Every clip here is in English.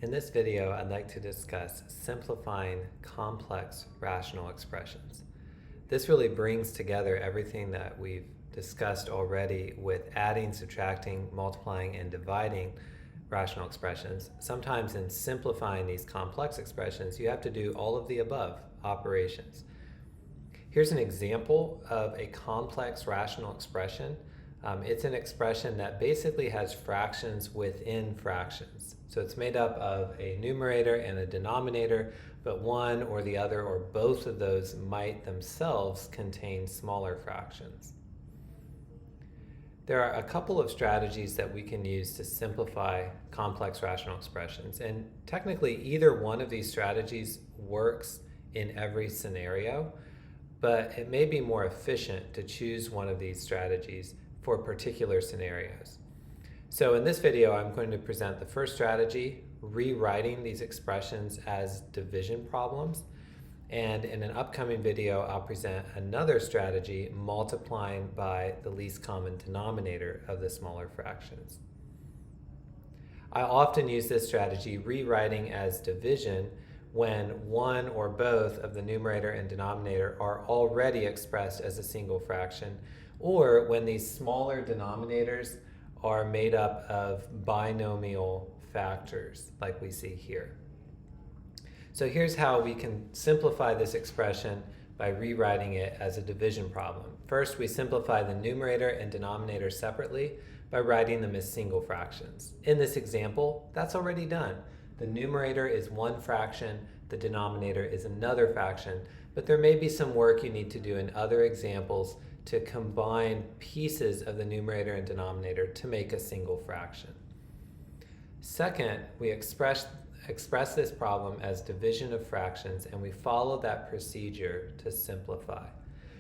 In this video, I'd like to discuss simplifying complex rational expressions. This really brings together everything that we've discussed already with adding, subtracting, multiplying, and dividing rational expressions. Sometimes in simplifying these complex expressions, you have to do all of the above operations. Here's an example of a complex rational expression. It's an expression that basically has fractions within fractions. So it's made up of a numerator and a denominator, but one or the other or both of those might themselves contain smaller fractions. There are a couple of strategies that we can use to simplify complex rational expressions, and technically either one of these strategies works in every scenario, but it may be more efficient to choose one of these strategies for particular scenarios. So in this video, I'm going to present the first strategy, rewriting these expressions as division problems. And in an upcoming video, I'll present another strategy, multiplying by the least common denominator of the smaller fractions. I often use this strategy, rewriting as division, when one or both of the numerator and denominator are already expressed as a single fraction, or when these smaller denominators are made up of binomial factors like we see here. So here's how we can simplify this expression by rewriting it as a division problem. First, we simplify the numerator and denominator separately by writing them as single fractions. In this example, that's already done. The numerator is one fraction, the denominator is another fraction, but there may be some work you need to do in other examples to combine pieces of the numerator and denominator to make a single fraction. Second, we express this problem as division of fractions, and we follow that procedure to simplify.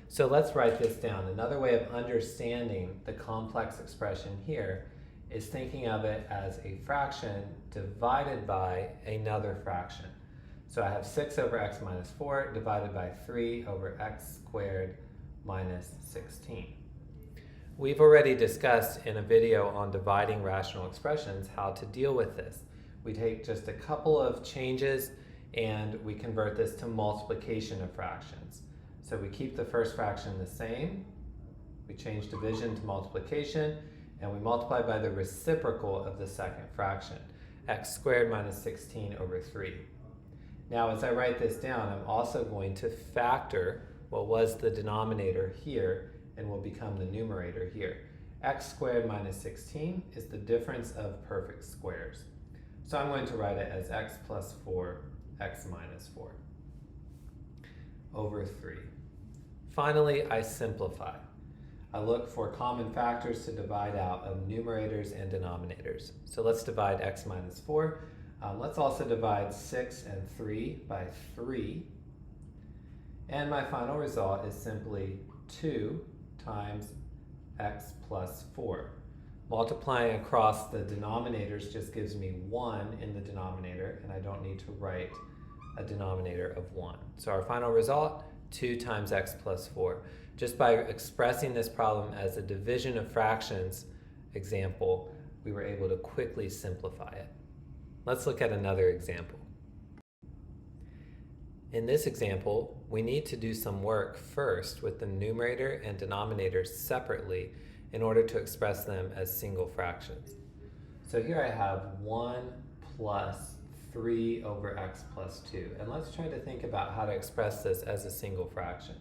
So let's write this down. Another way of understanding the complex expression here is thinking of it as a fraction divided by another fraction. So I have 6 over x minus 4 divided by 3 over x squared minus 16. We've already discussed in a video on dividing rational expressions how to deal with this. We take just a couple of changes and we convert this to multiplication of fractions. So we keep the first fraction the same, we change division to multiplication, and we multiply by the reciprocal of the second fraction, x squared minus 16 over 3. Now as I write this down, I'm also going to factor what was the denominator here and will become the numerator here. X squared minus 16 is the difference of perfect squares. So I'm going to write it as x plus 4, x minus 4 over 3. Finally, I simplify. I look for common factors to divide out of numerators and denominators. So let's divide x minus 4. Let's also divide 6 and 3 by 3. And my final result is simply 2 times x plus 4. Multiplying across the denominators just gives me 1 in the denominator, and I don't need to write a denominator of 1. So our final result, 2 times x plus 4. Just by expressing this problem as a division of fractions example, we were able to quickly simplify it. Let's look at another example. In this example, we need to do some work first with the numerator and denominator separately in order to express them as single fractions. So here I have 1 plus 3 over x plus 2. And let's try to think about how to express this as a single fraction.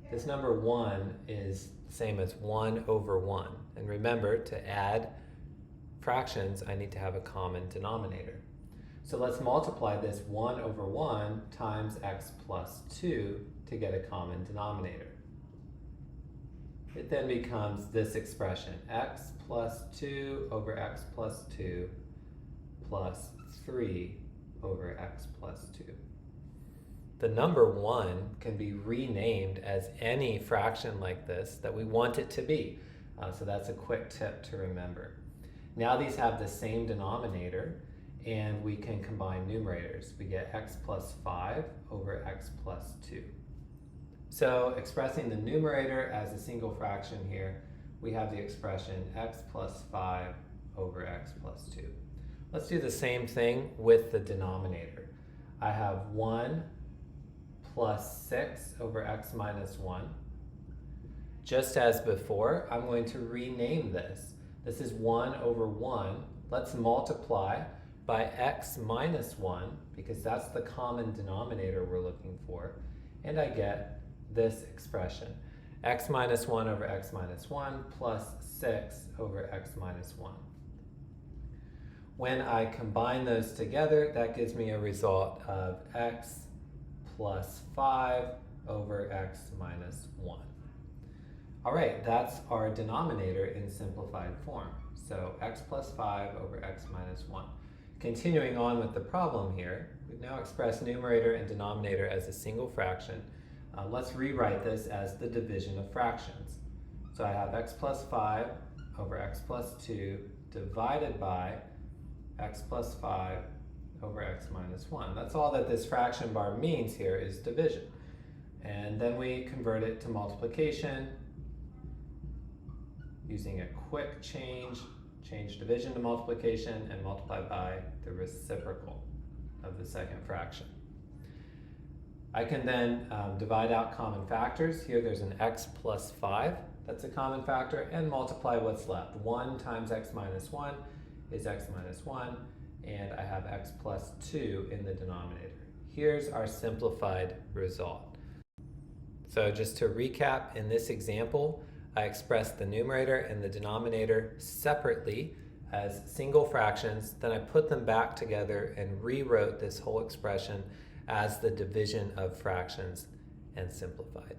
This number 1 is the same as 1 over 1. And remember, to add fractions, I need to have a common denominator. So let's multiply this 1 over 1 times x plus 2 to get a common denominator. It then becomes this expression, x plus 2 over x plus 2 plus 3 over x plus 2. The number 1 can be renamed as any fraction like this that we want it to be. So that's a quick tip to remember. Now these have the same denominator, and we can combine numerators. We get x plus 5 over x plus 2. So expressing the numerator as a single fraction here, we have the expression x plus 5 over x plus 2. Let's do the same thing with the denominator. I have 1 plus 6 over x minus 1. Just as before, I'm going to rename this. This is 1 over 1. Let's multiply by x minus 1, because that's the common denominator we're looking for, and I get this expression. X minus 1 over x minus 1 plus 6 over x minus 1. When I combine those together, that gives me a result of x plus 5 over x minus 1. All right, that's our denominator in simplified form. So x plus 5 over x minus 1. Continuing on with the problem here, we've now expressed numerator and denominator as a single fraction. Let's rewrite this as the division of fractions. So I have x plus 5 over x plus 2 divided by x plus 5 over x minus 1. That's all that this fraction bar means here is division. And then we convert it to multiplication using a quick change division to multiplication, and multiply by the reciprocal of the second fraction. I can then divide out common factors. Here there's an x plus 5, that's a common factor, and multiply what's left. 1 times x minus 1 is x minus 1, and I have x plus 2 in the denominator. Here's our simplified result. So just to recap, in this example, I expressed the numerator and the denominator separately as single fractions, then I put them back together and rewrote this whole expression as the division of fractions and simplified.